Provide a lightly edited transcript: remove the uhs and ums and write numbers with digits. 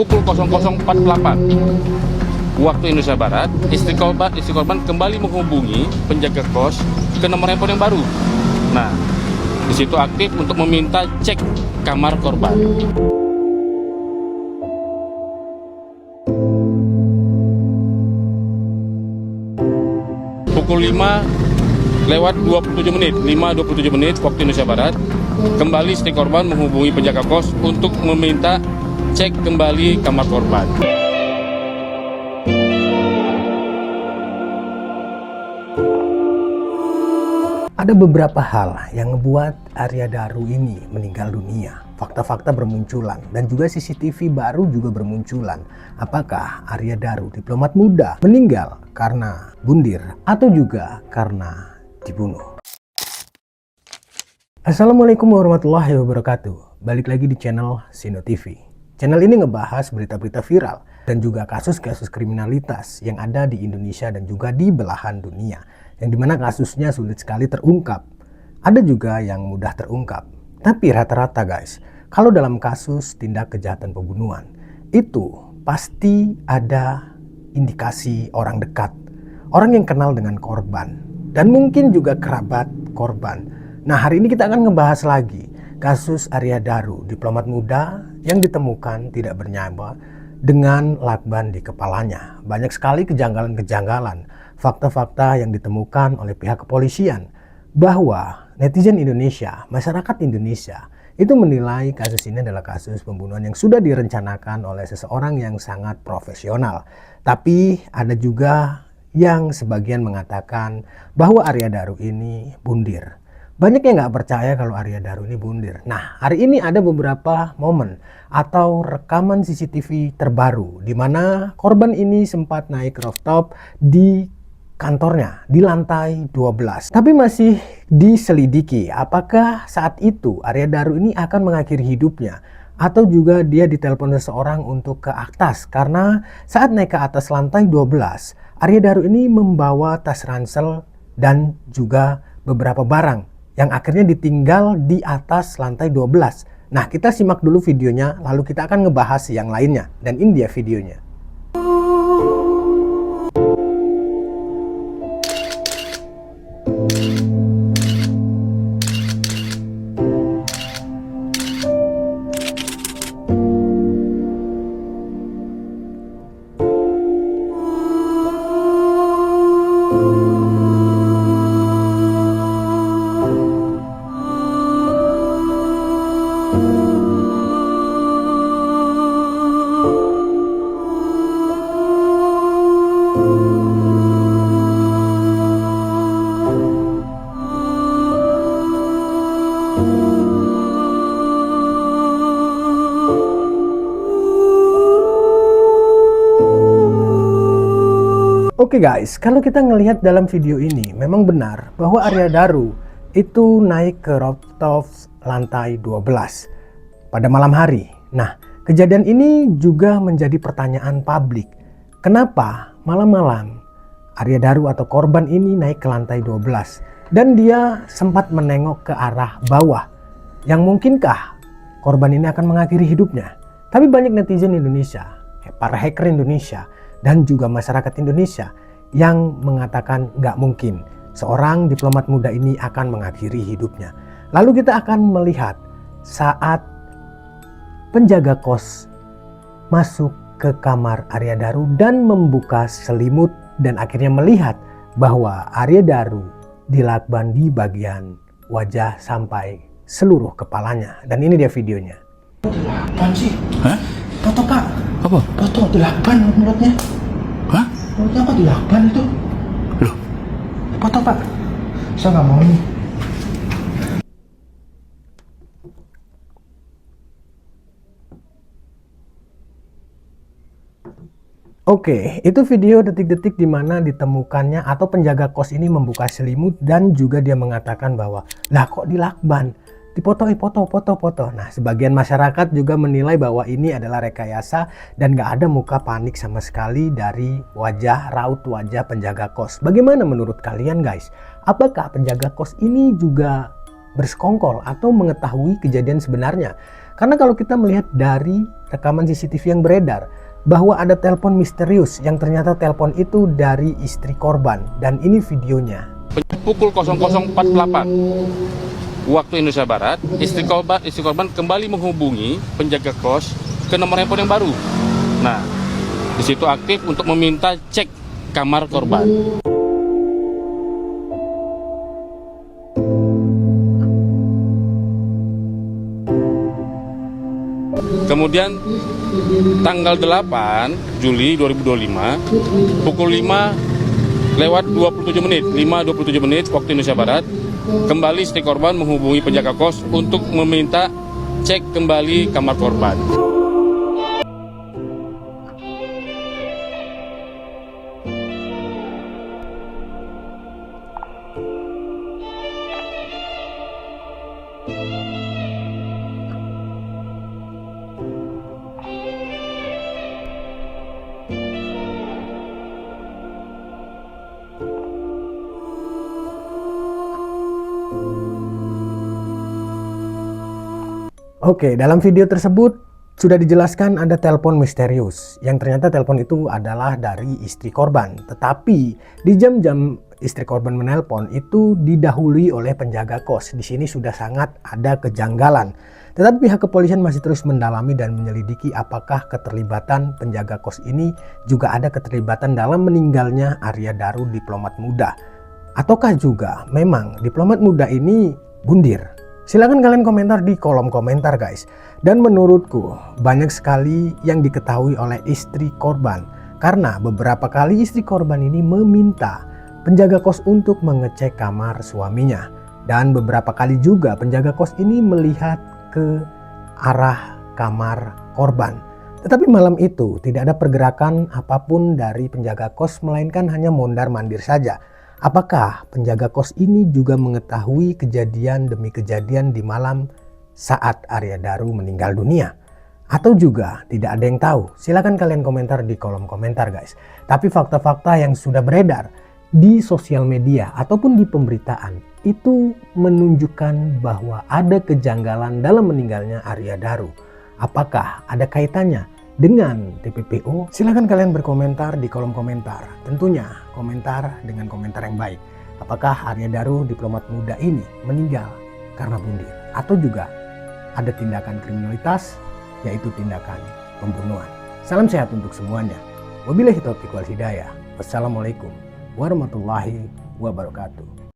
Pukul 00.48 waktu Indonesia Barat, istri korban kembali menghubungi penjaga kos ke nomor handphone yang baru. Nah, di situ aktif untuk meminta cek kamar korban. Pukul 5:27 waktu Indonesia Barat, kembali istri korban menghubungi penjaga kos untuk meminta cek kembali kamar korban. Ada beberapa hal yang membuat Arya Daru ini meninggal dunia. Fakta-fakta bermunculan dan juga CCTV baru juga bermunculan. Apakah Arya Daru, diplomat muda, meninggal karena bundir atau juga karena dibunuh? Assalamualaikum warahmatullahi wabarakatuh. Balik lagi di channel Sino TV. Channel ini ngebahas berita-berita viral dan juga kasus-kasus kriminalitas yang ada di Indonesia dan juga di belahan dunia, yang dimana kasusnya sulit sekali terungkap. Ada juga yang mudah terungkap. Tapi rata-rata guys, kalau dalam kasus tindak kejahatan pembunuhan, itu pasti ada indikasi orang dekat, orang yang kenal dengan korban, dan mungkin juga kerabat korban. Nah, hari ini kita akan ngebahas lagi kasus Arya Daru, diplomat muda yang ditemukan tidak bernyawa dengan lakban di kepalanya. Banyak sekali kejanggalan-kejanggalan, fakta-fakta yang ditemukan oleh pihak kepolisian bahwa netizen Indonesia, masyarakat Indonesia itu menilai kasus ini adalah kasus pembunuhan yang sudah direncanakan oleh seseorang yang sangat profesional. Tapi ada juga yang sebagian mengatakan bahwa Arya Daru ini bundir. Banyak yang nggak percaya kalau Arya Daru ini bundir. Nah, hari ini ada beberapa momen atau rekaman CCTV terbaru di mana korban ini sempat naik rooftop di kantornya di lantai 12. Tapi masih diselidiki apakah saat itu Arya Daru ini akan mengakhiri hidupnya atau juga dia ditelepon seseorang untuk ke atas, karena saat naik ke atas lantai 12, Arya Daru ini membawa tas ransel dan juga beberapa barang yang akhirnya ditinggal di atas lantai 12. Nah, kita simak dulu videonya, lalu kita akan ngebahas yang lainnya. Dan ini dia videonya. Oke guys, kalau kita ngelihat dalam video ini, memang benar bahwa Arya Daru itu naik ke rooftop lantai 12 pada malam hari. Nah, kejadian ini juga menjadi pertanyaan publik. Kenapa malam-malam Arya Daru atau korban ini naik ke lantai 12 dan dia sempat menengok ke arah bawah? Yang mungkinkah korban ini akan mengakhiri hidupnya? Tapi banyak netizen Indonesia, para hacker Indonesia, dan juga masyarakat Indonesia yang mengatakan nggak mungkin seorang diplomat muda ini akan mengakhiri hidupnya. Lalu kita akan melihat saat penjaga kos masuk ke kamar Arya Daru dan membuka selimut dan akhirnya melihat bahwa Arya Daru dilakban di bagian wajah sampai seluruh kepalanya. Dan ini dia videonya. Dilakban sih? Hah? Foto pak? Apa? Foto dilakban mulutnya. Hah? Mulutnya kok dilakban itu? Loh? Foto pak? Saya nggak mau nih. Oke, itu video detik-detik di mana ditemukannya atau penjaga kos ini membuka selimut dan juga dia mengatakan bahwa lah kok dilakban, foto. Nah, sebagian masyarakat juga menilai bahwa ini adalah rekayasa dan gak ada muka panik sama sekali dari raut wajah penjaga kos. Bagaimana menurut kalian guys? Apakah penjaga kos ini juga bersekongkol atau mengetahui kejadian sebenarnya? Karena kalau kita melihat dari rekaman CCTV yang beredar, bahwa ada telepon misterius yang ternyata telepon itu dari istri korban, dan ini videonya. Pukul 00.48 waktu Indonesia Barat, istri korban kembali menghubungi penjaga kos ke nomor handphone yang baru. Nah, di situ aktif untuk meminta cek kamar korban. Kemudian tanggal 8 Juli 2025 pukul 5:27 waktu Indonesia Barat, kembali istri korban menghubungi penjaga kos untuk meminta cek kembali kamar korban. Oke, dalam video tersebut sudah dijelaskan ada telepon misterius yang ternyata telepon itu adalah dari istri korban. Tetapi di jam-jam istri korban menelpon itu didahului oleh penjaga kos. Di sini sudah sangat ada kejanggalan. Tetapi pihak kepolisian masih terus mendalami dan menyelidiki apakah keterlibatan penjaga kos ini juga ada keterlibatan dalam meninggalnya Arya Daru, diplomat muda. Ataukah juga memang diplomat muda ini bundir? Silahkan kalian komentar di kolom komentar guys. Dan menurutku banyak sekali yang diketahui oleh istri korban, karena beberapa kali istri korban ini meminta penjaga kos untuk mengecek kamar suaminya. Dan beberapa kali juga penjaga kos ini melihat ke arah kamar korban. Tetapi malam itu tidak ada pergerakan apapun dari penjaga kos, melainkan hanya mondar-mandir saja. Apakah penjaga kos ini juga mengetahui kejadian demi kejadian di malam saat Arya Daru meninggal dunia? Atau juga tidak ada yang tahu? Silahkan kalian komentar di kolom komentar guys. Tapi fakta-fakta yang sudah beredar di sosial media ataupun di pemberitaan itu menunjukkan bahwa ada kejanggalan dalam meninggalnya Arya Daru. Apakah ada kaitannya dengan TPPO? Silahkan kalian berkomentar di kolom komentar. Tentunya komentar dengan komentar yang baik. Apakah Arya Daru, diplomat muda ini meninggal karena bundir? Atau juga ada tindakan kriminalitas, yaitu tindakan pembunuhan? Salam sehat untuk semuanya. Wabillahi taufiq wal hidayah. Wassalamualaikum warahmatullahi wabarakatuh.